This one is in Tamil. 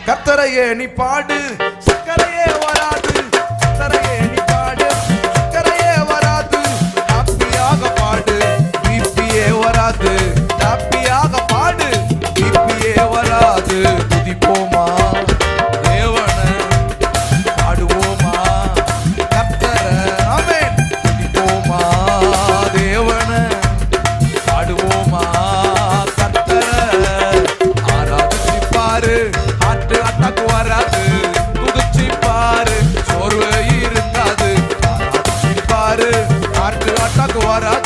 கர்த்தரையே நீ பாடு, சக்கரையே வராது. கர்த்தரையே நீ பாடு, சக்கரையே வராது. ஹாப்பியாக பாடு, பிபியே வராது. ஹாப்பியாக பாடு, பிபியே வராது. துதிப்போமா தேவனை, பாடுவோமா கர்த்தரை. ஆமென். துதிப்போமா தேவனை, பாடுவோமா கர்த்தரை. ஆராதிச்சு பாரு, ஹார்ட் அட்டாக் வராது. துதிச்சு பாரு, சோர்வு இருக்காது. ஆராதிச்சு பாரு, ஹார்ட் அட்டாக் வராது.